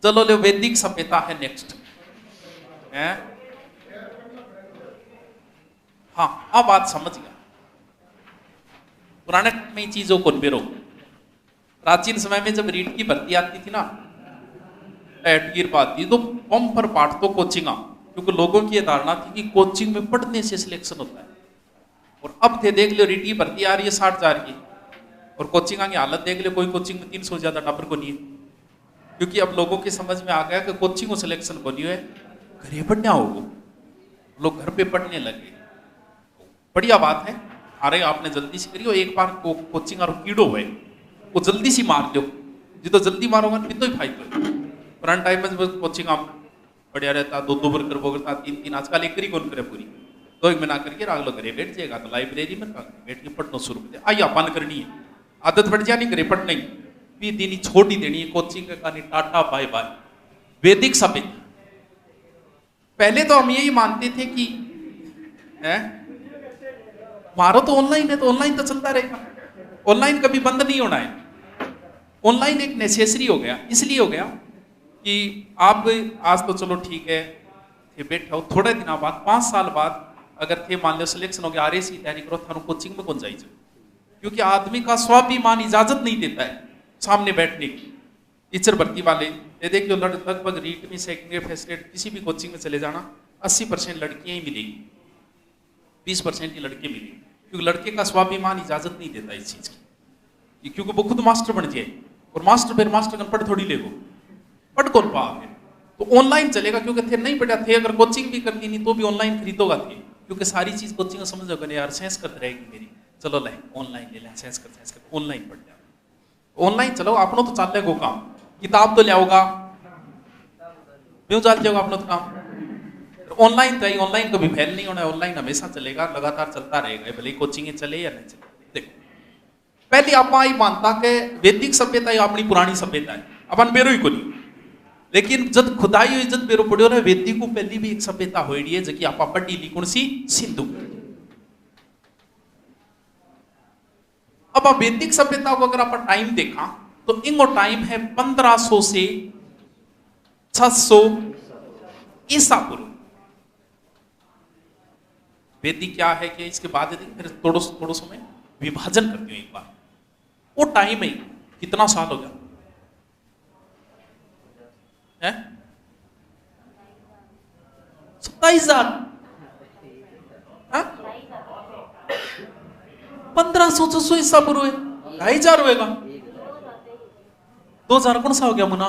चलो ले वैदिक सभ्यता है नेक्स्ट है। हाँ अब बात समझ गया। पुराने में चीजों को बेरो, प्राचीन समय में जब रीट की भर्ती आती थी ना, एटगिर पाती तो पम पर पाठ तो कोचिंग, क्योंकि लोगों की यह धारणा थी कि कोचिंग में पढ़ने से सिलेक्शन होता है। और अब थे देख लो रीट की भर्ती आ रही है 60,000 की, और कोचिंग की हालत देख लो, कोई कोचिंग में 300 ज्यादा टॉपर को नहीं है, क्योंकि अब लोगों की समझ में आ गया कि कोचिंग को सिलेक्शन को नहीं है, घरे पढ़ना होगा, लोग घर पे पढ़ने लगे। बढ़िया बात है, अरे आपने जल्दी से करियो, एक बार कोचिंग और कीड़ो है वो जल्दी से मार दो, जितो जल्दी मारोगा तो ही फायदा। पुराने टाइम में कोचिंग आप बढ़िया रहता, 2-2 बार कर करता, 3-3, आजकल एक ही कौन करे पूरी, 2 महीना करके राग लो घरे बैठ जाएगा, तो लाइब्रेरी में बैठ के पढ़ना शुरू कर दिया। आइए अपन करनी है, आदत बढ़ जानी, घरे पढ़ नहीं भी देनी, छोड़ ही देनी है कोचिंग का कहानी, टाटा बाय बाय। वैदिक सभ्यता, पहले तो हम यही मानते थे कि है मारो तो ऑनलाइन है, तो ऑनलाइन तो चलता रहेगा, ऑनलाइन कभी बंद नहीं होना है। ऑनलाइन एक नेसेसरी हो गया, इसलिए हो गया कि आप आज तो चलो ठीक है थे बैठे हो, थोड़े दिन बाद 5 साल बाद अगर थे मान लो सिलेक्शन हो गया, RAC तैयारी करो, थानू कोचिंग में कौन जाइए, क्योंकि आदमी का स्वाभिमान इजाजत नहीं देता है सामने बैठने की। टीचर भर्ती वाले ये देखिए, लगभग रीट में सेकेंडरी फर्स्ट ग्रेड किसी भी कोचिंग में चले जाना, 80% लड़कियां ही मिलेगी, 20% ही लड़के मिलेंगे, क्योंकि लड़के का स्वाभिमान इजाजत नहीं देता इस चीज की, क्योंकि वो खुद मास्टर बन जाए, और मास्टर फिर मास्टर पढ़ थोड़ी लेगो, पढ़ कौन पाओगे, तो ऑनलाइन चलेगा, क्योंकि थे नहीं पढ़ा थे, अगर कोचिंग भी करनी नहीं तो भी ऑनलाइन खरीदोगा थे, क्योंकि सारी चीज कोचिंग में समझोगे यार सेंस करते रहेगी मेरी, चलो ले ऑनलाइन ले लें, सेंस कर ऑनलाइन पढ़ जाओ, ऑनलाइन चलो अपनों तो चल लेगो काम, किताब तो ले आओगा क्यों चल जाओगा अपनों तो काम, ऑनलाइन चाहिए, ऑनलाइन कभी फेल नहीं होना है, ऑनलाइन हमेशा चलेगा, लगातार चलता रहेगा, भले कोचिंग चले या नहीं चले। देखो पहले आप ही मानता कि वैदिक सभ्यता है अपनी पुरानी सभ्यता है, अपन बेरो ही को नहीं, लेकिन जब खुदाई इज्जत बेरो पड़ो ना, वैदिक को पहली भी एक सभ्यता हो रही है जबकि आप पढ़ी ली कौन सी, सिंधु। अब वैदिक सभ्यता को अगर आप टाइम देखा तो इनको टाइम है 1500 से 600 ईसा पूर्व। वैदिक क्या है कि इसके बाद फिर थोड़ो समय विभाजन करती हूं एक बार, वो टाइम है कितना साल हो गया है, 27,000, 1500 ईसा पूर्व है, 2,500 होगा, 2000 कौन सा हो गया मुना,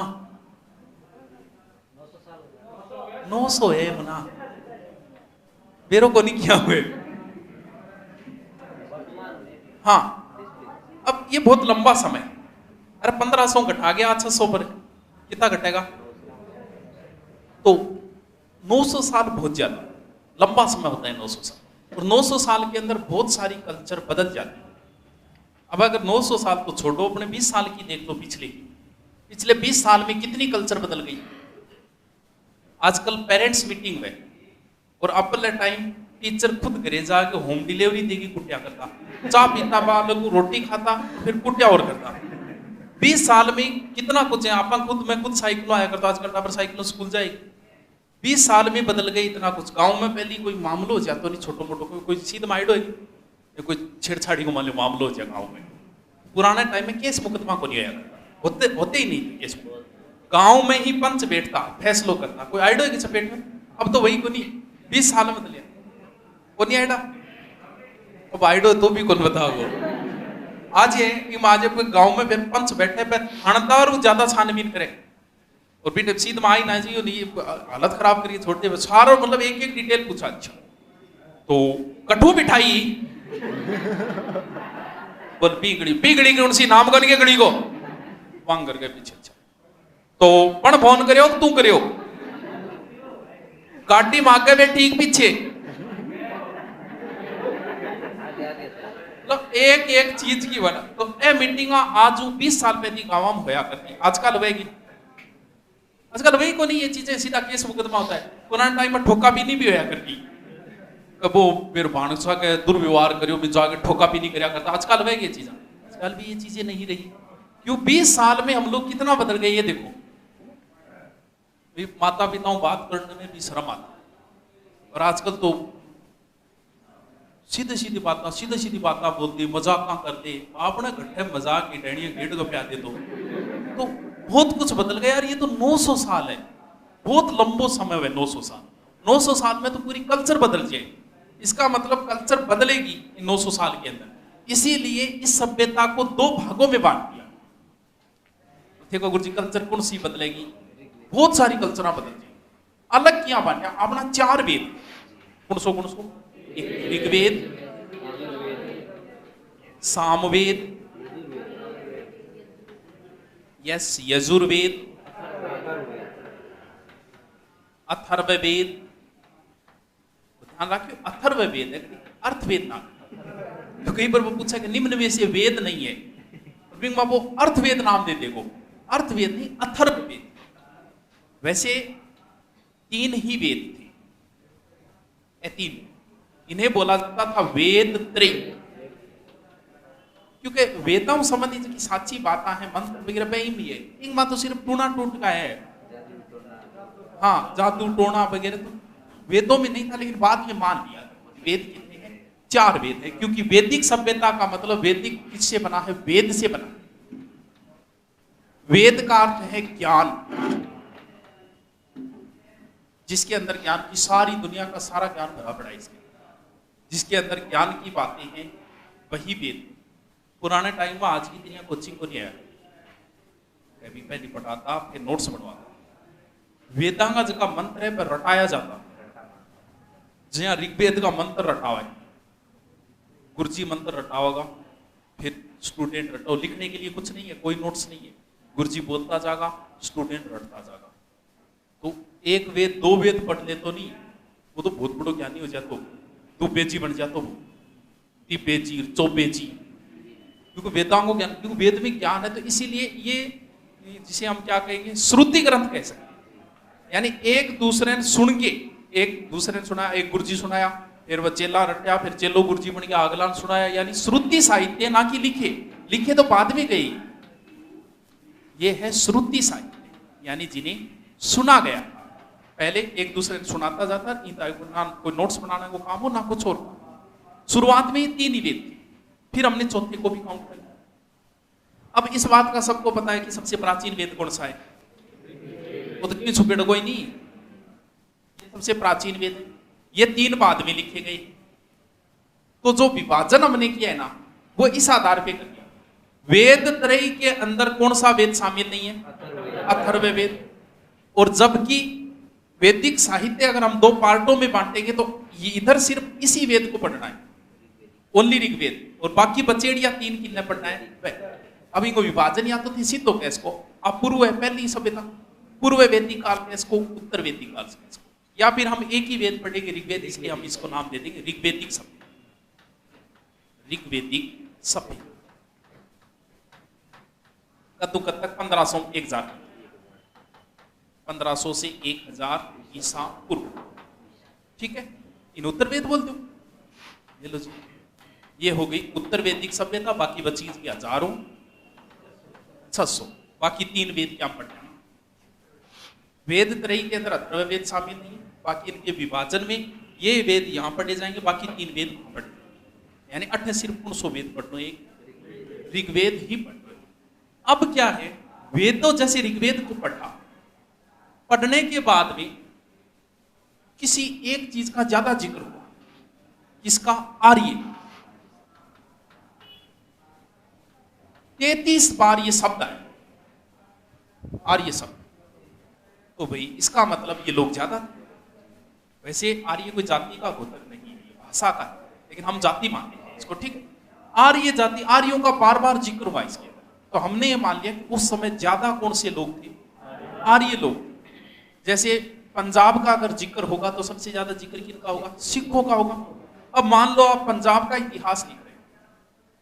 900 है मुना, बेरो को नहीं किया हुए। हाँ अब ये बहुत लंबा समय, अरे 1500 घटा गया 600 पर, कितना घटेगा, तो 900 साल बहुत ज्यादा लंबा समय होता है 900 साल, और 900 साल के अंदर बहुत सारी कल्चर बदल जाती है। अब अगर 900 साल तो छोड़ो, अपने 20 साल की देख लो, पिछले 20 साल में कितनी कल्चर बदल गई। आजकल पेरेंट्स मीटिंग में और अपने टाइम टीचर खुद घरे जाके होम डिलीवरी देगी, कुटिया करता, चाह पीता, बालक को रोटी खाता, फिर कुटिया और करता। 20 साल में कितना कुछ है, आप मैं खुद साइकिल आया करता, आजकल टापर साइकिल स्कूल जाएगी, 20 साल में बदल गई इतना कुछ। गांव में पहले कोई मामलो हो जाता नहीं, छोटो मोटो कोई सीधा माइड होगी, कोई छेड़छाड़ी को मान लो मामलो हो जाए गाँव में। पुराने टाइम में केस मुकदमा को नहीं आया करता, होते ही नहीं केस, गाँव में ही पंच बैठता, फैसलो करता, कोई आइड होगी चपेट में। अब तो वही को नहीं, 20 साल में बदलिया वो नहीं आइडा, अब आइडो तो भी कौन बताओ। आज ये आज कोई गांव में फिर पंच बैठे पे थानेदार ज्यादा छानबीन करे, और भी सीध में आई ना जी नहीं हालत खराब करिए छोड़ दे, सारा मतलब एक एक डिटेल पूछा। अच्छा तो कठू बिठाई बोल पीगड़ी कौन सी नाम कर के गड़ी को वांग करके पीछे। अच्छा तो पण फोन करियो तू करियो, गाड़ी मांगे में ठीक पीछे, मतलब एक एक चीज की बना। तो ए मीटिंग आज 20 साल पहले गाँव में होया करती, आजकल होएगी, आजकल वही को नहीं, ये चीजें सीधा केस मुकदमा होता है। पुराने टाइम में ठोका पीनी भी होया करती, कबो मेरे भाणसा के दुर्व्यवहार करियो मैं जाके ठोका पीनी करया करता, आजकल वह ये चीजें, आजकल भी ये चीजें नहीं रही। क्यों 20 साल में हम लोग कितना बदल गए ये देखो। माता पिताओं बात करने में भी शर्म आती। और आजकल तो सीधी सीधी बात बोलते, मजाक करते, आपने घट्टे मजाक की टहनियां गेट को प्या दे। तो बहुत कुछ बदल गया यार। ये तो 900 साल है, बहुत लंबो समय है 900 साल। 900 साल में तो पूरी कल्चर बदल जाए। इसका मतलब कल्चर बदलेगी इन 900 साल के अंदर। इसीलिए इस सभ्यता को 2 भागों में बांट दिया। देखो गुरु जी, कल्चर कौन सी बदलेगी? बहुत सारी कल्चर बदल जाएगी। अलग क्या बांटा? अपना 4 वेद। कौन सो? ऋग्वेद, सामवेद, यस यजुर्वेद, अथर्ववेद। ध्यान रखियो, अथर्ववेद है, अर्थवेद ना। तो कई बार वो पूछा कि निम्न में से वेद नहीं है, तो वो अर्थवेद नाम दे देगो। अर्थवेद नहीं, अथर्ववेद। वैसे 3 ही वेद थे, 3। इन्हें बोला जाता था वेद त्रय, क्योंकि वेदों संबंधी जो साची बातें हैं, मंत्र वगैरह पे ही है। इनमें तो सिर्फ टूना टूट का है, हाँ, जादू टोना वगैरह तो वेदों में नहीं था, लेकिन बाद में मान लिया। वेद कितने हैं? 4 वेद है, क्योंकि वैदिक सभ्यता का मतलब वैदिक किससे बना है? वेद से बना। वेद का अर्थ है ज्ञान, जिसके अंदर ज्ञान की सारी दुनिया का सारा ज्ञान भरा पड़ा है। इसके जिसके अंदर ज्ञान की बातें हैं वही वेद। पुराने टाइम में आज की दुनिया कोचिंग को नहीं आया, कभी पहले पढ़ाता, फिर नोट्स बनवाता। वेदांगा का मंत्र है पर रटाया जाता, जहां ऋग्वेद का मंत्र रटावा है, गुरुजी मंत्र रटावागा, फिर स्टूडेंट रटाओ। लिखने के लिए कुछ नहीं है, कोई नोट्स नहीं है, गुरुजी बोलता जाएगा, स्टूडेंट रटता जाएगा। तो 1 वेद 2 वेद पढ़ ले तो नहीं, वो तो बहुत बड़ो ज्ञानी हो जातो, 2 पेजी बन जातो, 3 पेजी 4 पेजी, क्योंकि वेदांगों ज्ञान, क्योंकि वेद में ज्ञान है। तो इसीलिए ये जिसे हम क्या कहेंगे, श्रुति ग्रंथ कह सकते हैं। यानी एक दूसरे ने सुन के, एक दूसरे ने सुनाया, एक गुरुजी सुनाया, फिर वह चेला रटा, फिर चेलो गुरुजी बन गया, अगला ने सुनाया। यानी श्रुति साहित्य, ना कि लिखे तो बाद में गई। ये है श्रुति साहित्य, यानी जिन्हें सुना गया। पहले एक दूसरे ने सुनाता जाता, ना कोई नोट्स बनाने को काम हो, ना कुछ और। शुरुआत में 3 ही वेद थे, फिर हमने चौथे को भी काउंट कर लिया। अब इस बात का सबको पता है कि सबसे प्राचीन वेद कौन सा है, वो तो क्यों छुपेड़ कोई नहीं, ये सबसे प्राचीन वेद है। ये 3 बाद में लिखे गए। तो जो विभाजन हमने किया है ना, वो इस आधार पे कर दिया। वेद त्रय के अंदर कौन सा वेद शामिल नहीं है? अथर्ववेद। और जबकि वैदिक साहित्य अगर हम 2 पार्टों में बांटेंगे तो ये इधर सिर्फ इसी वेद को पढ़ना है, ओनली ऋग्वेद, और बाकी बचेड़िया 3 किन्ने पढ़ना है। अब इनको विभाजन या तो थी सिद्ध हो इसको, अब पूर्व है पहली सभ्यता, पूर्व वैदिक काल में इसको, उत्तर वैदिक काल से इसको, या फिर हम एक ही वेद पढ़ेंगे ऋग्वेद, इसलिए हम इसको नाम दे देंगे ऋग्वेदिक सभ्यता। ऋग्वेदिक सभ्यता कद्दू कद तक 1500 से 1000 ईसा पूर्व, ठीक है। इन उत्तर वेद बोल दो, ये लो जी, ये हो गई उत्तर वैदिक सभ्यता। बाकी बची इसकी हजारों 600, बाकी 3 वेद क्या पढ़ना। वेद त्रयी के अंदर अथर्ववेद शामिल नहीं, बाकी इनके विभाजन में ये वेद यहाँ पढ़े जाएंगे, बाकी 3 वेद पढ़े, यानी 8 सिर्फ 900 वेद पढ़ो, एक ऋग्वेद ही पढ़ो। अब क्या है, वेदों जैसे ऋग्वेद को पढ़ने के बाद में किसी एक चीज का ज्यादा जिक्र हुआ, किसका? आर्य। 33 बार ये शब्द है, आर्य शब्द। तो भाई इसका मतलब ये लोग ज्यादा थे। वैसे आर्य कोई जाति का गोत्र नहीं है, भाषा का है, लेकिन हम जाति मानते हैं इसको, ठीक है। आर्य जाति, आर्यों का बार बार जिक्र हुआ इसके, तो हमने ये मान लिया कि उस समय ज्यादा कौन से लोग थे? आर्य लोग। जैसे पंजाब का अगर जिक्र होगा तो सबसे ज्यादा जिक्र किसका होगा? सिखों का होगा। अब मान लो आप पंजाब का इतिहास लिख रहे हैं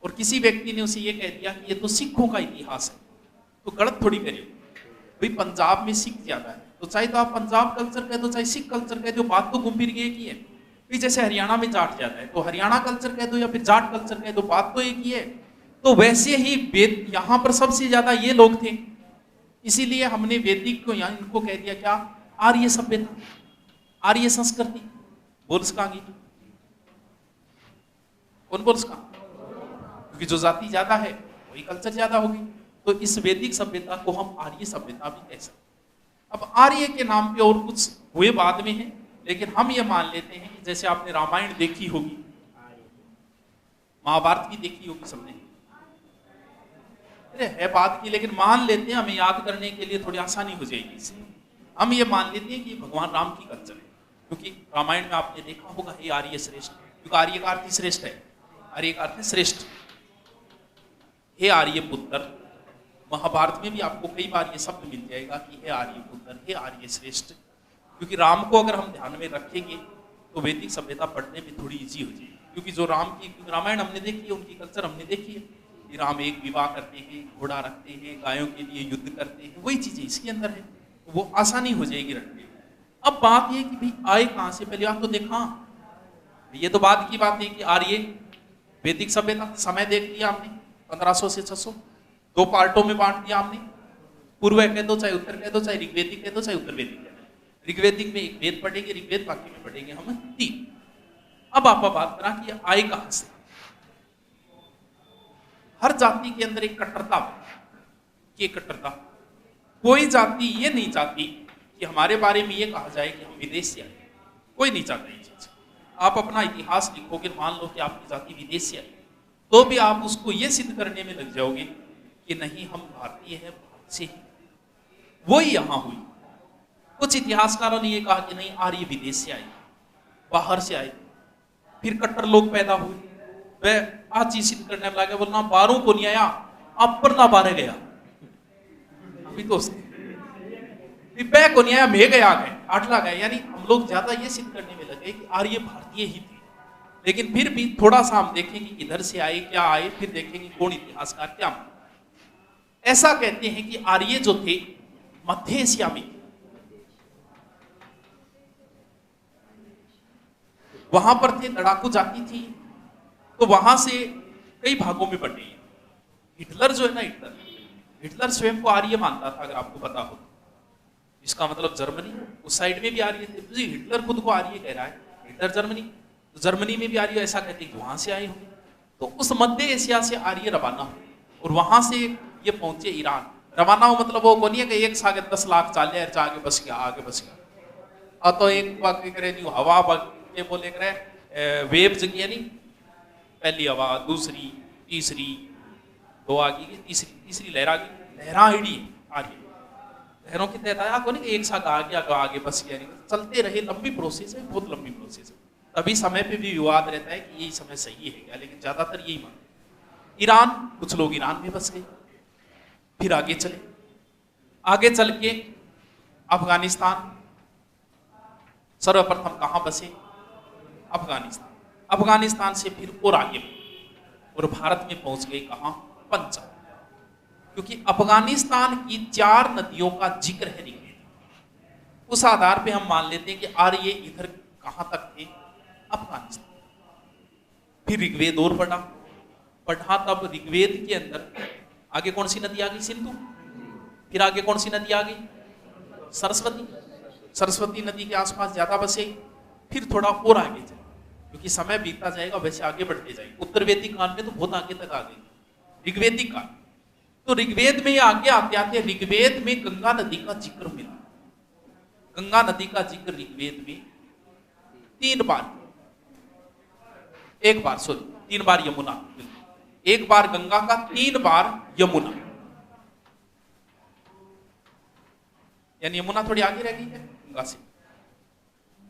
और किसी व्यक्ति ने उसे ये कह दिया कि ये तो सिखों का इतिहास है, तो गलत थोड़ी करिए भाई, पंजाब में सिख ज्यादा है, तो चाहे तो आप पंजाब कल्चर कह दो, चाहे सिख कल्चर कह दो, बात तो घूम फिर के एक ही है। फिर जैसे हरियाणा में जाट ज्यादा है तो हरियाणा कल्चर कह दो, या फिर जाट कल्चर कह दो, बात तो एक ही है। तो वैसे ही वेद, यहाँ पर सबसे ज्यादा ये लोग थे, इसीलिए हमने वैदिक को यहाँ इनको कह दिया क्या? आर्य सभ्यता, आर्य संस्कृति, बोल सकांगी? कौन बोल सका? क्योंकि जो जाति ज्यादा है वही कल्चर ज्यादा होगी। तो इस वैदिक सभ्यता को हम आर्य सभ्यता भी कह सकते हैं। अब आर्य के नाम पे और कुछ हुए बाद में है, लेकिन हम ये मान लेते हैं कि जैसे आपने रामायण देखी होगी, महाभारत भी देखी होगी सबने, अरे है बात की, लेकिन मान लेते हैं, हमें याद करने के लिए थोड़ी आसानी हो जाएगी इससे। हम ये मान लेते हैं कि भगवान राम की कल्चर है, क्योंकि रामायण में आपने देखा होगा हे आर्य श्रेष्ठ, क्योंकि आर्य का अर्थ ही श्रेष्ठ है, आर्य का अर्थ है श्रेष्ठ। हे आर्य पुत्र, महाभारत में भी आपको कई बार ये शब्द मिल जाएगा कि हे आर्य पुत्र, हे आर्य श्रेष्ठ, क्योंकि राम को अगर हम ध्यान में रखेंगे तो वैदिक सभ्यता पढ़ने में थोड़ी इजी हो जाएगी। क्योंकि जो राम की रामायण हमने देखी है, उनकी कल्चर हमने देखी है कि राम एक विवाह करते हैं, घोड़ा रखते हैं, गायों के लिए युद्ध करते हैं, वही चीजें इसके अंदर है, तो वो आसानी हो जाएगी रखने में। अब बात ये कि भाई आए कहाँ से, पहले आप तो देखा, ये तो बाद की बात है कि आर्य वैदिक सभ्यता, समय देख लिया हमने 1500 से 600, दो पार्टों में बांट दिया हमने, पूर्व कह दो चाहे उत्तर कह दो, चाहे ऋग्वेदिक कह दो चाहे उत्तर वैदिक कह दो। ऋग्वेदिक में एक वेद पढ़ेंगे, ऋग्वेद बाकी में पढ़ेंगे हम 3। अब आप बात करा कि आए कहां से। हर जाति के अंदर एक कट्टरता है, कि कट्टरता, कोई जाति ये नहीं चाहती कि हमारे बारे में ये कहा जाए कि हम विदेश से आए, कोई नहीं चाहता ये चीज। आप अपना इतिहास लिखोगे, मान लो कि आपकी जाति विदेश से आई, तो भी आप उसको ये सिद्ध करने में लग जाओगे कि नहीं हम भारतीय हैं, भारत से ही। वही यहां हुई। कुछ इतिहासकारों ने यह कहा कि नहीं आर्य विदेश से आए, बाहर से आए, फिर कट्टर लोग पैदा हुए, वह आज चीज सिद्ध करने में लगा, बोलना 12 को नहीं आया, अब पर ना 12 गया, अभी तो बै को नहीं आया, मैं गया आ गए, 8 ला गए। यानी हम लोग ज्यादा ये सिद्ध करने में लगे कि आर्य भारतीय ही थे। लेकिन फिर भी थोड़ा सा हम देखेंगे किधर से आए, क्या आए, फिर देखेंगे कौन इतिहासकार क्या माने। ऐसा कहते हैं कि आर्य जो थे मध्य एशिया में, वहां पर थे, लड़ाकू जाति थी, तो वहां से कई भागों में बटे हैं। हिटलर जो है ना, हिटलर स्वयं को आर्य मानता था, अगर आपको पता हो। इसका मतलब जर्मनी, उस साइड में भी आर्य थे। जी हिटलर खुद को आर्य कह रहा है, हिटलर जर्मनी, तो जर्मनी में भी आर्य ऐसा कहते हैं कि वहां से आए होंगे। तो उस मध्य एशिया से आर्य रवाना हुए और वहां से ये पहुंचे ईरान। रवाना हो मतलब वो नहीं है कि एक सागे 10 लाख चाल जाए, आगे बस गया, आगे बस गया। तो एक बात करे नहीं, हवा के बोले करे वेव जगह नहीं, पहली हवा, दूसरी, तीसरी, 2 आ गई, तीसरी लहर आ गई, लहरा हिड़ी आर्य, लहरों की तहत आया को नहीं एक साग आ गया, आगे बस गया, नहीं चलते रहे। लंबी प्रोसेस है, बहुत लंबी प्रोसेस है। अभी समय पे भी विवाद रहता है कि यही समय सही है क्या, लेकिन ज्यादातर यही मानते। ईरान, कुछ लोग ईरान में बस गए, फिर आगे चले, आगे चल के अफगानिस्तान, सर्वप्रथम कहां बसे, अफगानिस्तान, अफगानिस्तान से फिर और आगे और भारत में पहुंच गए कहां, पंजाब। क्योंकि अफगानिस्तान की 4 नदियों का जिक्र है ऋग्वेद, उस आधार पे हम मान लेते हैं कि आर्य इधर कहां तक थे, अफगानिस्तान। फिर ऋग्वेद और पढ़ा, तब ऋग्वेद के अंदर आगे कौन सी नदी आ गई, सिंधु। फिर आगे कौन सी नदी आ गई, सरस्वती। सरस्वती नदी के आसपास ज्यादा बसे, फिर थोड़ा और आगे चले, क्योंकि समय बीतता जाएगा वैसे आगे बढ़ते जाएंगे। उत्तर वैदिक काल में तो बहुत आगे तक आ गए, ऋग्वेदिक काल। तो ऋग्वेद में आगे आते आते ऋग्वेद में गंगा नदी का जिक्र मिला। गंगा नदी का जिक्र ऋग्वेद में 3 बार, एक बार सॉरी 3 बार यमुना, एक बार गंगा का, 3 बार यमुना। यानी यमुना थोड़ी आगे रह गई है गंगा से,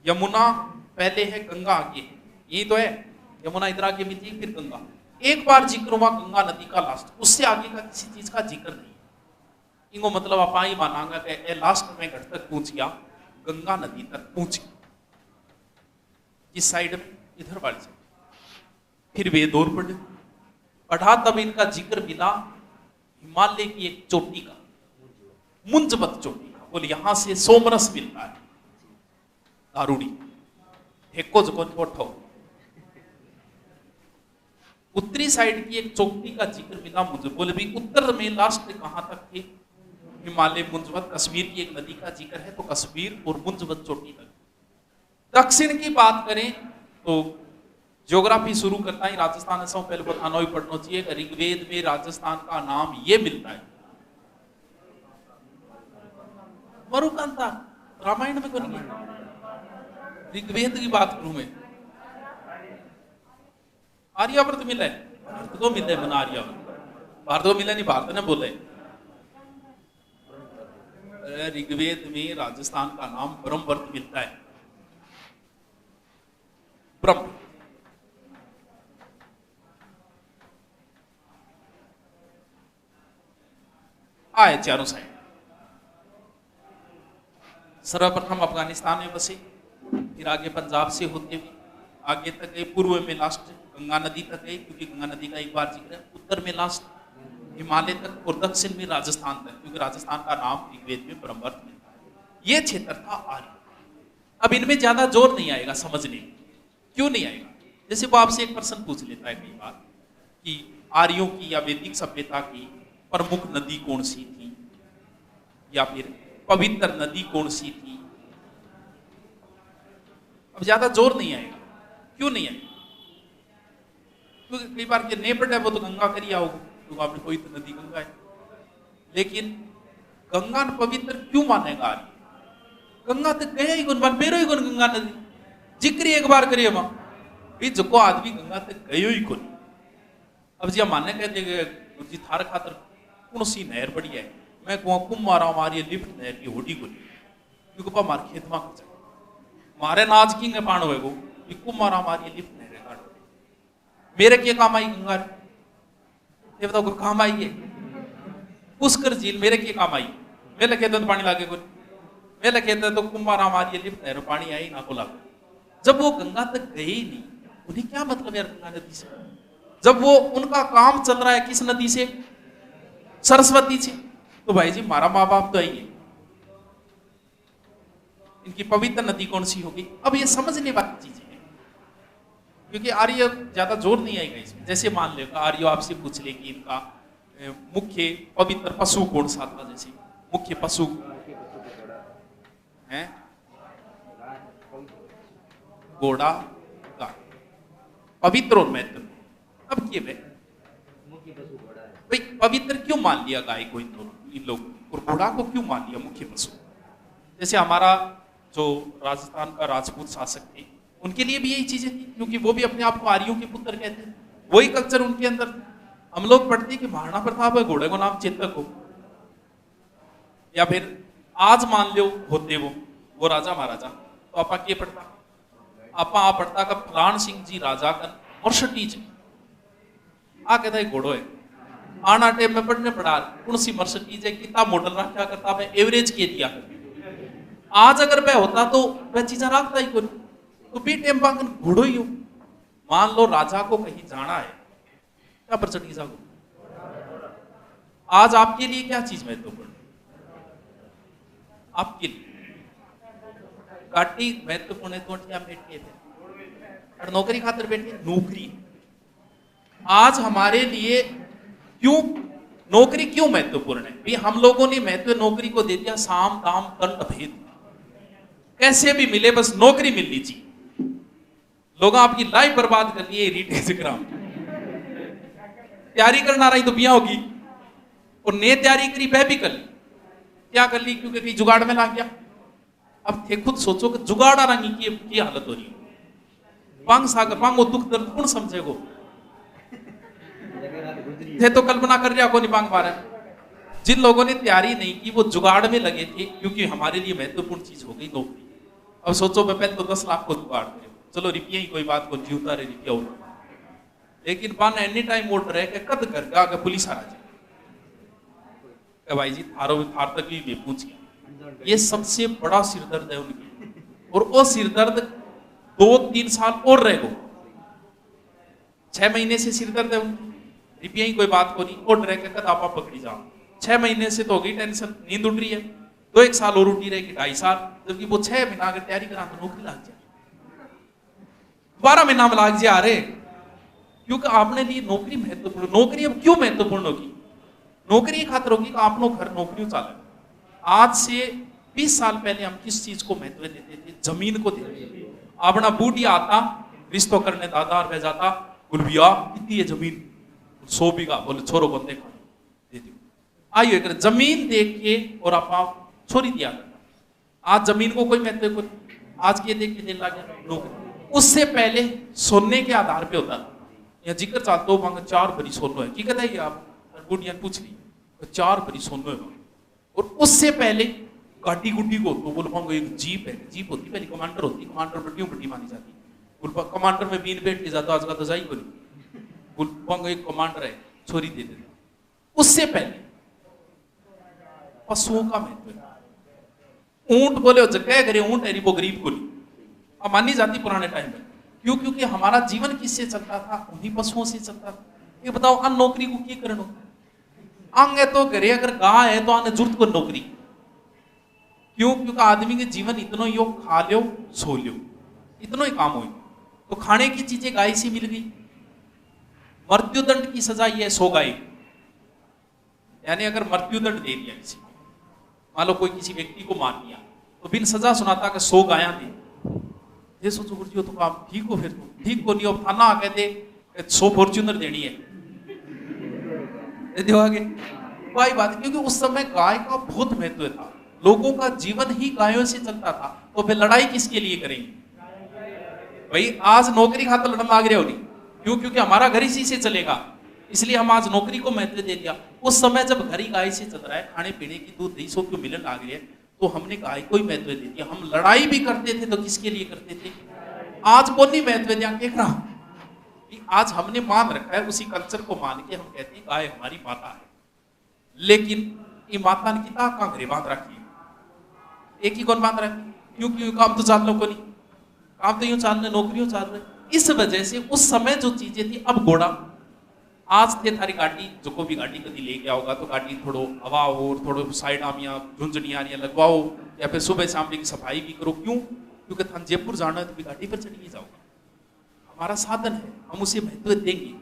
यमुना पहले है, गंगा आगे है, यही तो है। यमुना इधर आगे भी थी, फिर गंगा। एक बार जिक्र हुआ गंगा नदी का लास्ट, उससे आगे का किसी चीज का जिक्र नहीं। इनको मतलब आप ही मानांगा कि लास्ट में घट तक पहुंच गया, गंगा नदी तक पहुंच गया, इस साइड में, इधर वाली साइड। फिर वे दौर पढ़ा, तब इनका जिक्र मिला हिमालय की एक चोटी का, मुंजबत चोटी का। बोले यहां से सोमरस मिलता है, दारूड़ी ठेको जोठो। उत्तरी साइड की एक चोटी का जिक्र मिला मुझे। बोले भी उत्तर में लास्ट कहां तक थे, हिमालय, मुंजवत, कश्मीर की एक नदी का जिक्र है, तो कश्मीर और मुंजवत चोटी तक। दक्षिण की बात करें तो ज्योग्राफी शुरू करता है राजस्थान से पहले बताना ही पढ़ना चाहिए। ऋग्वेद में राजस्थान का नाम ये मिलता है, मरुकांता रामायण में कौन है? ऋग्वेद की बात करूं मैं, आर्यावर्त मिला है, भारत को मिला है, मना आर्यावर्त भारत को मिला नहीं, भारत ने बोला है। ऋग्वेद में राजस्थान का नाम ब्रह्मवर्त मिलता है, ब्रह्म। आए चारों साइड, सर्वप्रथम अफगानिस्तान में बसे, फिर आगे पंजाब से होते हुए आगे तक गए, पूर्व में लास्ट गंगा नदी तक गए, क्योंकि गंगा नदी का एक बार जिक्र है, उत्तर में लास्ट हिमालय तक, और दक्षिण में राजस्थान तक, क्योंकि राजस्थान का नाम ऋग्वेद में ब्रह्मवर्त मिलता है। यह क्षेत्र था आर्य। अब इनमें ज्यादा जोर नहीं आएगा समझने, क्यों नहीं आएगा? जैसे वो आपसे एक प्रश्न पूछ लेता है कई बार कि आर्यों की या वैदिक सभ्यता की प्रमुख नदी कौन सी थी, या फिर पवित्र नदी कौन सी थी। अब ज्यादा जोर नहीं आएगा, क्यों नहीं आएगा? क्योंकि कई बार के नेपट है वो तो गंगा करिया होगा, तो आपने कोई तो नदी गंगा है, लेकिन गंगा पवित्र क्यों मानेगा आर्य? गंगा तो गया ही गुण बन पेरो ही गुण गंगा नदी जिक्र एक बार करिए वहां, जो आदमी गंगा तक गयो ही गुण। अब जी माने कहते गुरु जी थार खातर कौन सी नहर बढ़िया है, मैं कुआं कुम मारा मारी लिफ्ट नहर की होड़ी को, क्योंकि मार खेत में खर्चा मारे नाज की पाण हुए गो कुम मारा मारी लिफ्ट नहर काट, मेरे क्या काम आई गंगा? ये बताओ काम आई है? पुष्कर झील मेरे क्या काम आई? मेरे खेत में पानी लागे को, मेरे खेत तो कुम मारा मारी लिफ्ट नहर पानी आई ना को लागे। जब वो गंगा तक गए ही नहीं, उन्हें क्या मतलब यार गंगा नदी से? जब वो उनका काम चल रहा है किस नदी से? सरस्वती से। तो भाई जी मारा माँ बाप तो आई है, इनकी पवित्र नदी कौन सी होगी? अब ये समझने वाली चीजें हैं, क्योंकि आर्य ज्यादा जोर नहीं आएगा इसमें। जैसे मान लो आर्य आपसे पूछ ले कि इनका मुख्य पवित्र पशु कौन सा था, जैसे मुख्य पशु है घोड़ा, गाय, पवित्र और महत्व। अब ये भाई पवित्र क्यों मान लिया गाय को इन लोग, और घोड़ा को क्यों मान लिया मुख्य पशु? जैसे हमारा जो राजस्थान का राजपूत शासक थे, उनके लिए भी यही चीजें थी, क्योंकि वो भी अपने आप को आर्यों के पुत्र कहते थे, वही कल्चर उनके अंदर। हम लोग पढ़ते कि महाराणा प्रताप है, घोड़े को नाम चेतक हो, या फिर आज मान लो होते वो राजा महाराजा, तो आपा क्या पढ़ता? आपा आ पढ़ता का फलान सिंह जी राजा का मर्सटीज आ कहता है घोड़ो है। आना टाइम में पढ़ने पड़ा कौन सी मर्सटीज है, कितना मॉडल रखा करता, मैं एवरेज के दिया। आज अगर वह होता तो वह चीजें रखता ही कोई, तो बी टाइम पांगन घोड़ो ही हो। मान लो राजा को कहीं जाना है, क्या मर्सटीज को? आज आपके लिए क्या चीज महत्वपूर्ण? आपके लिए गाड़ी महत्वपूर्ण है, तो क्या बैठे थे नौकरी खातर बैठे? नौकरी आज हमारे लिए क्यों, नौकरी क्यों महत्वपूर्ण है? भी हम लोगों ने महत्व नौकरी को दे दिया, साम दाम दंड भेद, कैसे भी मिले बस नौकरी मिल लीजिए। लोग आपकी लाइफ बर्बाद कर लिए रीटेज ग्राम, तैयारी करना रही तो बिया होगी, और ने तैयारी करी वह भी कर ली, क्या कर ली? क्योंकि जुगाड़ में ला गया। अब थे खुद सोचो कि जुगाड़ आ रही की हालत हो रही है, पांग सागर पांग दुख दर्द कौन समझेगो? थे तो कल्पना कर रहा को नहीं पांग पा रहे। जिन लोगों ने तैयारी नहीं की वो जुगाड़ में लगे थे, क्योंकि हमारे लिए महत्वपूर्ण चीज हो गई नौकरी। अब सोचो मैं पहले तो 10 लाख को जुगाड़ करे, चलो रुपया ही कोई बात को जीवता रहे रुपया होता, लेकिन पान एनी टाइम मोटर है कि कद करके आगे पुलिस आ जाए भाई जी थार तक भी पूछ गया। ये सबसे बड़ा सिरदर्द है उनकी, और वो सिरदर्द 2-3 साल और रहेगा। 6 महीने से सिरदर्द है उनकी, रुपया ही कोई बात को नहीं, और रह के कद आपा पकड़ी जाओ। 6 महीने से तो हो गई टेंशन, नींद उड़ रही है, तो 1 साल और उठी रहेगी, 2.5 साल, जबकि वो 6 महीना अगर तैयारी करा तो नौकरी लग जाए, 12 महीना में लाग जा रहे, क्योंकि आपने लिए नौकरी महत्वपूर्ण। नौकरी अब क्यों महत्वपूर्ण होगी? नौकरी खातर होगी कि आप लोग घर नौकरियों चाले, आज से 20 साल पहले हम किस चीज को महत्व देते थे? जमीन को देते थे। अपना बूढ़ी आता रिश्तों करने दादा और जाता, बोल भैया कितनी है जमीन? 100 बीघा। बोले छोरो को देखो दे दो। आइए कर जमीन देख के और आप छोरी दिया करता। आज जमीन को कोई महत्व को आज के देख के देने लगे लोग। उससे पहले सोने के आधार पे होता था। या जिक्र चाहते हो वहां 4 भरी सोनो है, की कहता है आप गुड़िया पूछ ली 4 भरी सोनो है। और उससे पहले गाड़ी गुड्डी को तो बोल पाऊंगा एक जीप है, जीप होती पहले कमांडर होती, कमांडर बड्डियों बड्डी मानी जाती। बोल कमांडर में बीन बैठ के जाता आज का तो जाई बोली, बोल पाऊंगा एक कमांडर है, छोरी दे देते। उससे पहले पशुओं का महत्व है। ऊंट बोले जगह करे ऊंट है वो गरीब को नहीं, अब मानी जाती पुराने टाइम में। क्यों? क्योंकि हमारा जीवन किससे चलता था? उन्हीं पशुओं से चलता था। ये बताओ अन नौकरी को क्या करना? अंग है तो घरे अगर गाय है तो आने जरूरत को नौकरी। क्यों? क्योंकि आदमी के जीवन इतना ही खा लो सो लो, इतना ही काम हो। तो खाने की चीजें गाय से मिल गई। मृत्युदंड की सजा ये 100 गाय, यानी अगर मृत्युदंड दे दिया किसी, मान लो कोई किसी व्यक्ति को मार दिया तो बिन सजा सुनाता कि 100 गाया दे। ये सोचो गुरुजी तो काम ठीक हो, फिर तो ठीक को नहीं हो। थाना कहते 100 फॉर्च्यूनर देनी है, दे आगे कोई बात। क्योंकि उस समय गाय का बहुत महत्व था, लोगों का जीवन ही गायों से चलता था। तो फिर लड़ाई किसके लिए करेंगे भाई? आज नौकरी खातर लड़ना लाग रहे हो नहीं। क्यों? क्योंकि हमारा घर इसी से चलेगा, इसलिए हम आज नौकरी को महत्व दे दिया। उस समय जब घर ही गाय से चल रहा है, खाने पीने की दूध 200 क्यों मिलन लाग रही है, तो हमने गाय को ही महत्व दे दिया। हम लड़ाई भी करते थे तो किसके लिए करते थे? आज को नहीं महत्व दिया। देख रहा आज हमने मान रखा है, उसी कल्चर को मान के हम कहते हैं गाय हमारी माता है। लेकिन ये माता ने कितना काम घरे बांध रखी है, एक ही कौन बांध रखी? क्यों? काम तो चाल लो को नहीं, काम तो यूं चाल रहे, नौकरियों चाल रहे। इस वजह से उस समय जो चीजें थी, अब घोड़ा आज थे थारी गाड़ी, जो को भी गाड़ी कभी ले गया होगा तो गाड़ी थोड़ो हवा हो, थोड़ो साइड आमिया झुंझुनिया लगवाओ, या फिर सुबह शाम की सफाई भी करो। क्यों? क्योंकि थान जयपुर जाना है तो भी गाड़ी पर चढ़ के जाओगे, हमारा साधन है, हम उसे महत्व देंगे।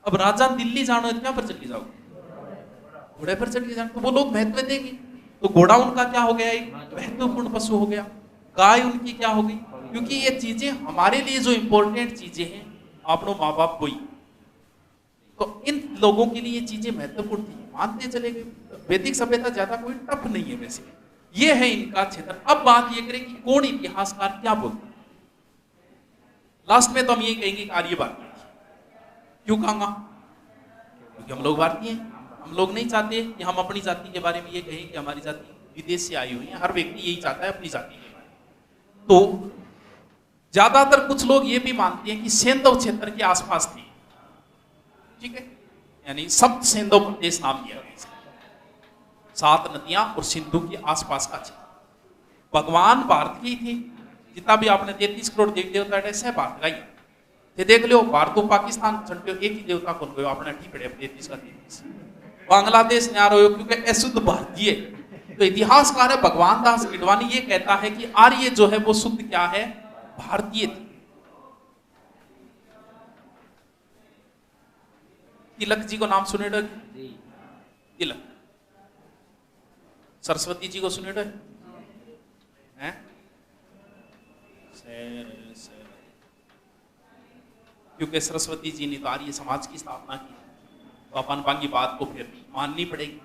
अब राजा दिल्ली जाना है तो क्या पर चढ़ के जाओगे? घोड़े पर चढ़ के जाना, तो वो लोग महत्व देंगे। तो घोड़ा उनका क्या हो गया? एक महत्वपूर्ण पशु हो गया। गाय उनकी क्या हो गई? क्योंकि ये चीजें हमारे लिए जो इंपॉर्टेंट चीजें हैं, अपनों माँ बाप को ही, तो इन लोगों के लिए ये चीजें महत्वपूर्ण थी, मानते चले गए। वैदिक सभ्यता ज्यादा कोई टफ नहीं है वैसे, ये है इनका क्षेत्र। अब बात ये करें कि कौन इतिहासकार क्या बोलते हैं। लास्ट में तो हम ये कहेंगे कि आर्य भारतीय। क्यों कहूंगा? क्योंकि हम लोग भारतीय हैं। हम लोग नहीं चाहते कि हम अपनी जाति के बारे में ये कहें कि हमारी जाति विदेश से आई हुई है। हर व्यक्ति यही चाहता है अपनी जाति के बारे में। तो ज्यादातर कुछ लोग ये भी मानते हैं कि सेंधव क्षेत्र के आसपास थी, ठीक है, यानी सप्त सेंधव प्रदेश नाम दिया गया, 7 नदियां और सिंधु के आसपास का क्षेत्र। भगवान भारत के ही थे। जितना भी आपने 33 करोड़ देवी देवता है सब भारत का ही थे। देख लो भारत तो पाकिस्तान छंटे एक ही देवता कौन गयो आपने ठीक पड़े 33 का 33। बांग्लादेश ने आ रहे हो क्योंकि अशुद्ध भारतीय। तो इतिहासकार है भगवान दास इडवाणी ये कहता है कि आर्य जो है वो शुद्ध क्या है? भारतीय थे। तिलक जी को नाम सुने डर? तिलक। सरस्वती जी को सुने डर? हैं? क्योंकि सरस्वती जी ने तो आर्य समाज की स्थापना की, तो अपन बाकी बात को फिर माननी पड़ेगी।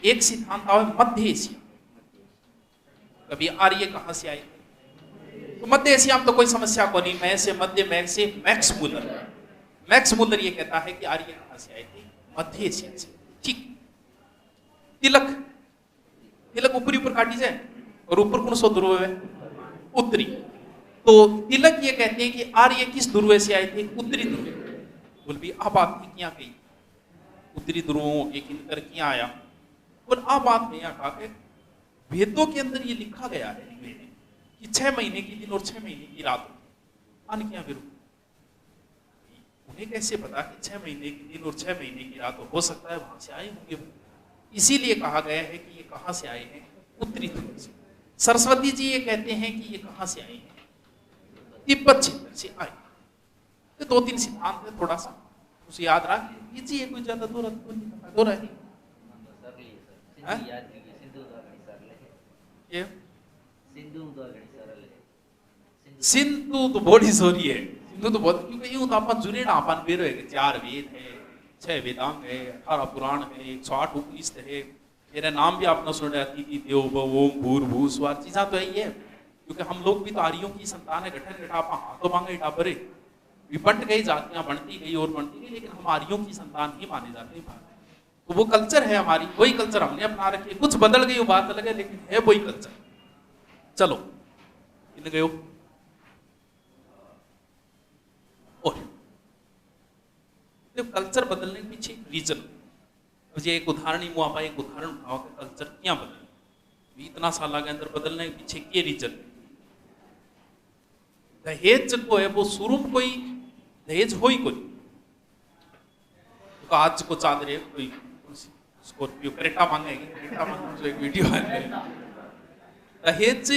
एक सिद्धांत है मध्य एशिया। कभी आर्य कहां से आए? तो मध्य एशिया में तो कोई समस्या को नहीं। मैं से मध्य, मैं से मैक्स मूलर। मैक्स मूलर ये कहता है कि आर्य कहां से आए थे? मध्य एशिया से। ठीक। तिलक, तिलक ऊपरी ऊपर काटी जाए और ऊपर कौन सा ध्रुव है? उत्तरी। तो तिलक ये कहते हैं कि आर्य किस ध्रुव से आए थे? उत्तरी ध्रुव। बोल भी अब बात क्या कही? उत्तरी ध्रुवों के किनकर क्या आया? और अब बात में कहा कि वेदों के अंदर ये लिखा गया है कि 6 महीने की दिन और 6 महीने की रात अन क्या विरुद्ध। उन्हें कैसे पता कि 6 महीने की दिन और 6 महीने की रात हो सकता है वहां से आए होंगे। इसीलिए कहा गया है कि ये कहां से आए हैं? उत्तरी ध्रुव से। सरस्वती जी ये कहते हैं कि ये कहां से आए हैं? तिब्बत क्षेत्र से आए। तो 2-3 सिद्धांत है, थोड़ा सा उसे याद रख लीजिए, कोई ज्यादा दो रहा ये सिंधु तो बड़ी सोरी है, सिंधु तो बहुत, क्योंकि यूं तो अपन जुड़े ना, अपन बेरो है 4 वेद है, 6 वेदांग है, 18 पुराण है, 108 उपनिषद है, मेरा नाम भी आपने सुना, अतिथि देवो भव ओम भूर्भुवः स्वः, चीज़ा तो यही है, क्योंकि हम लोग भी तो आर्यों की संतान है, गठन घटापा हाथों मांगे टापरे, विपट गई जातियां बढ़ती गई और बढ़ती गई, लेकिन हम आर्यों की संतान ही माने जाते हैं। तो वो कल्चर है हमारी, वही कल्चर हमने अपना रखी है, कुछ बदल गई वो बात अलग है, लेकिन है वही कल्चर। चलो इन गयो और तो कल्चर बदलने के पीछे रीजन, मुझे एक उदाहरण ही मुआफा एक उदाहरण उठाओ कि कल्चर क्या बदले इतना साल के अंदर, बदलने के पीछे के रीजन। दहेज को है वो शुरू में कोई दहेज हो ही कोई, तो आज को चादरे कोई स्कॉर्पियो क्रेटा मांगेगी, क्रेटा मांगे जो एक वीडियो है दहेज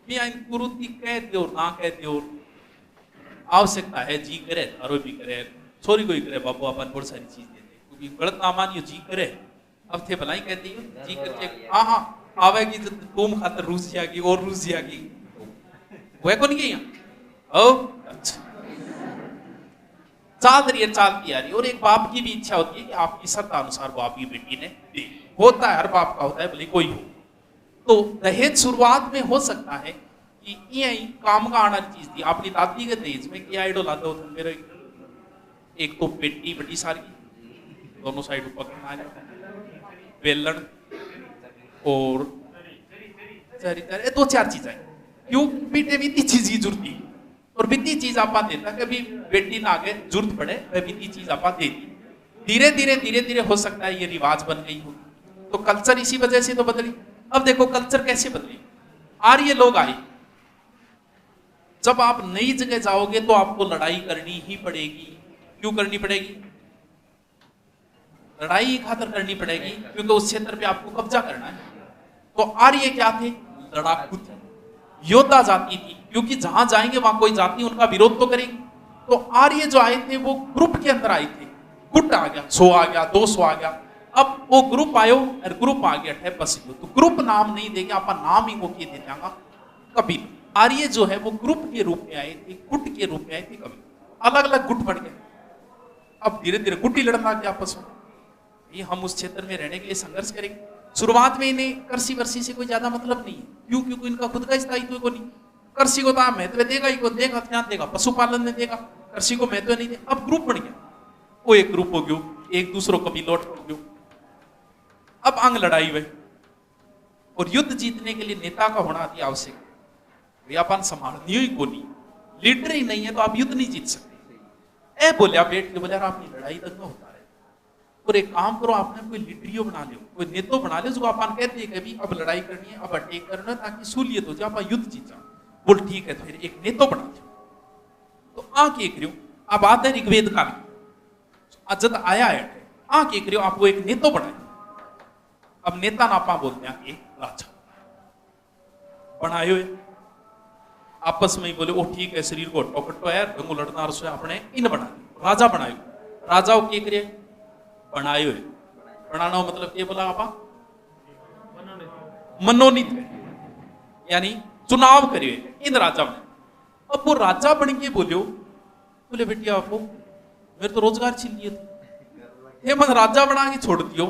भी आइन कुरुति कह दो ना कह दो, आवश्यकता है जी करे थारो भी करे, छोरी कोई करे बाबू अपन बहुत सारी चीज देते, क्योंकि गलत ना मानियो जी करे, अब थे भलाई कहती हो जी करके हाँ हाँ आवेगी तो तुम खातर रूस जाएगी और रूस जाएगी, वह कौन गई ओ अच्छा चाल रही है, चालती आ रही है, और एक बाप की भी इच्छा होती है कि आपकी श्रद्धा अनुसार वो आपकी बेटी ने दे, होता है हर बाप का होता है, भले कोई हो। तो दहेज शुरुआत में हो सकता है कि ये काम का आना चीज थी, आपकी दादी के दहेज में क्या आइडो लाते होते मेरे, एक तो पेटी बड़ी सारी दोनों साइड पकड़ना आ जाता, बेलन और 2-4 चीजें, क्यों बेटे बीती चीज की जरूरत थी, और बीती चीज आपा देता कभी बेटी ना आगे जरूरत पड़े वह बीती चीज आपा देती, धीरे धीरे हो सकता है ये रिवाज बन गई हो, तो कल्चर इसी वजह से तो बदली। अब देखो कल्चर कैसे बदली, आर्य लोग आए, जब आप नई जगह जाओगे तो आपको लड़ाई करनी ही पड़ेगी, क्यों करनी पड़ेगी, लड़ाई खातर करनी पड़ेगी क्योंकि उस क्षेत्र पे आपको कब्जा करना है। तो आर्य क्या थे, लड़ाकू थे, योद्धा जाति थी, क्योंकि जहां जाएंगे वहां कोई जाति उनका विरोध तो करेगी। तो आर्य जो आए थे वो ग्रुप के अंदर आए थे, गुट आ गया, 100 आ गया, 200 आ गया, अब वो ग्रुप आयो और ग्रुप आ गया है पसीलो, तो ग्रुप नाम नहीं देंगे आप, नाम ही वो किए दे जाएगा कबीर। आर्य जो है वो ग्रुप के रूप में आए थे, गुट के रूप में आए थे, कबीर अलग अलग गुट बढ़ गए, अब धीरे धीरे गुट ही लड़ना गया आपस में, ये हम उस क्षेत्र में रहने के लिए संघर्ष करेंगे। शुरुआत में इन्हें कृषि वर्षी से कोई ज्यादा मतलब नहीं है, क्यों, क्योंकि इनका खुद का स्थायित्व को नहीं, कृषि को तो आप महत्व देगा ही, को देगा ध्यान देगा, पशुपालन में देगा, कृषि को महत्व नहीं दे। अब ग्रुप बन गया, वो एक ग्रुप हो गयो, एक दूसरों को भी लौट हो गयो, अब अंग लड़ाई हुई, और युद्ध जीतने के लिए नेता का होना अति आवश्यक है, व्यापार संभालनी ही को नहीं, लीडर ही नहीं है तो आप युद्ध नहीं जीत सकते। ए बोले आप बैठ के बोले आपने लड़ाई दंगा होता है, और एक काम करो आपने कोई लीडरियो बना लो, कोई नेतो बना लो, जो अपन कहते हैं कि अब लड़ाई करनी है, अब अटैक करना है, ताकि सूलियत हो जाए, आप युद्ध जीत जाओ। बोल ठीक है, तो फिर एक नेतो बना दो, तो आके करियो अब आते ऋग्वेद का भी जब आया है आके करियो आपको एक नेतो बनाए, अब नेता नापा बोलते हैं एक राजा बनाए हुए, आपस में ही बोले ओ ठीक है, शरीर को टोकटो है गंगू लड़ना रसोई अपने इन बना राजा बनाए, राजा के करिए बनाए हुए, बनाना मतलब ये बोला आपा मनोनीत है, यानी चुनाव करिए इन राजा में। अब वो राजा बन के बोले बेटी आपको मेरे तो रोजगार छीन लिए थे, मन राजा बना के छोड़ दियो,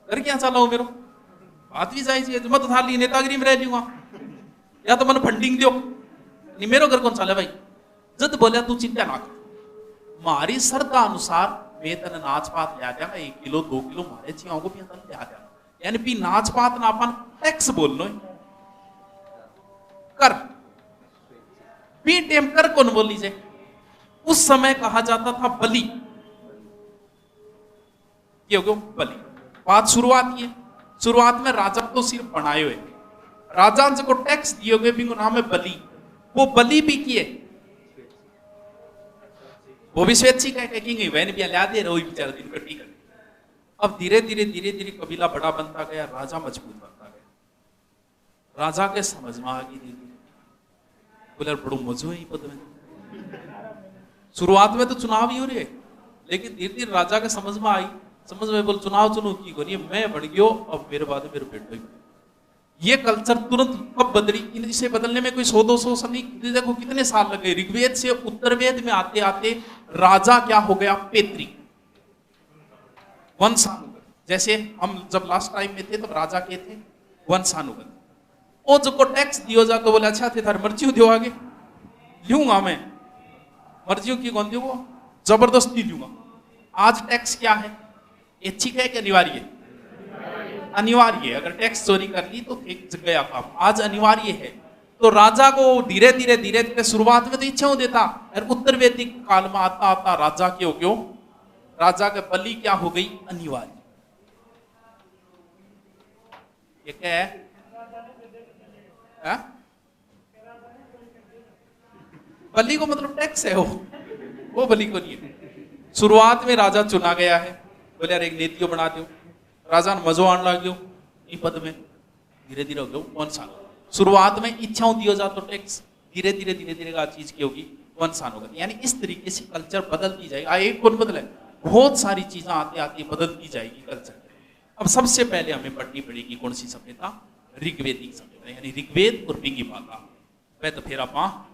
कर क्या चला हो मेरो बात भी जाए मत था ली नेतागिरी में रह लूंगा, या तो मन फंडिंग दियो नहीं, मेरो घर कौन चले भाई, जद बोलिया तू चिंता ना कर, मारी श्रद्धा अनुसार वेतन नाच पात लिया जाएगा, 1 किलो 2 किलो मारे चियाओं को भी लिया जाएगा, यानी भी नाच पात ना अपन टैक्स बोलनो कर भी टेम कर कौन बोल लीजिए, उस समय कहा जाता था बलि, क्यों बलि बात शुरुआत की है, शुरुआत में राजा तो सिर्फ बनाए हुए, राजा को टैक्स दिए गए भी नाम है बलि, वो बलि भी किए, वो भी स्वैच्छिक है, वैन भी ला दे रहे बेचारा दिन कटी कर। अब धीरे धीरे कबीला बड़ा बनता गया, राजा मजबूत बनता गया, राजा के समझ में आ गई, बोले बड़ो मजो है पद में, शुरुआत में तो चुनाव ही हो रहे, लेकिन धीरे धीरे राजा के समझ में आई, समझ में बोल चुनाव चुनो की कोनी मैं बढ़ गयो, अब मेरे बाद मेरे बेटो ही ये कल्चर तुरंत कब बदली, इसे बदलने में कोई 100-200 साल नहीं, देखो कितने साल लगे। ऋग्वेद से उत्तरवेद में आते आते राजा क्या हो गया, पैतृक वंशानुगत। जैसे हम जब लास्ट टाइम में थे तब राजा के थे वंशानुगत। ओ जो को टैक्स दियो जा तो बोले अच्छा थे थार मर्जी दियो, आगे लूंगा मैं, मर्जी की कौन दी, वो जबरदस्ती लूंगा। आज टैक्स क्या है, ऐच्छिक है कि अनिवार्य है? अनिवार्य है। अगर टैक्स चोरी कर ली तो एक गया काम, आज अनिवार्य है। तो राजा को धीरे धीरे धीरे धीरे शुरुआत में तो इच्छा देता, और उत्तर वैदिक काल में आता आता राजा क्यों राजा के बलि क्या हो गई, अनिवार्य। ये क्या है? बलि को मतलब टैक्स है, वो बलि को नहीं है। शुरुआत में राजा चुना गया है, बोले यार एक नीतियों बना दो, राजा ने मजो आने लग गयो पद में, धीरे धीरे हो गयो वंशान। शुरुआत में इच्छाओं दियो जा तो टैक्स, धीरे धीरे धीरे धीरे का चीज की होगी वंशानुगत। यानी इस तरीके से कल्चर बदलती जाएगी। एक कौन बदले, बहुत सारी चीजें आते आते बदलती जाएगी कल्चर। अब सबसे पहले हमें पढ़नी पड़ेगी कौन सी सभ्यता, ऋग्वेदिक सभ्यता, यानी ऋग्वेद और बिंगी भागा। मैं तो फिर आप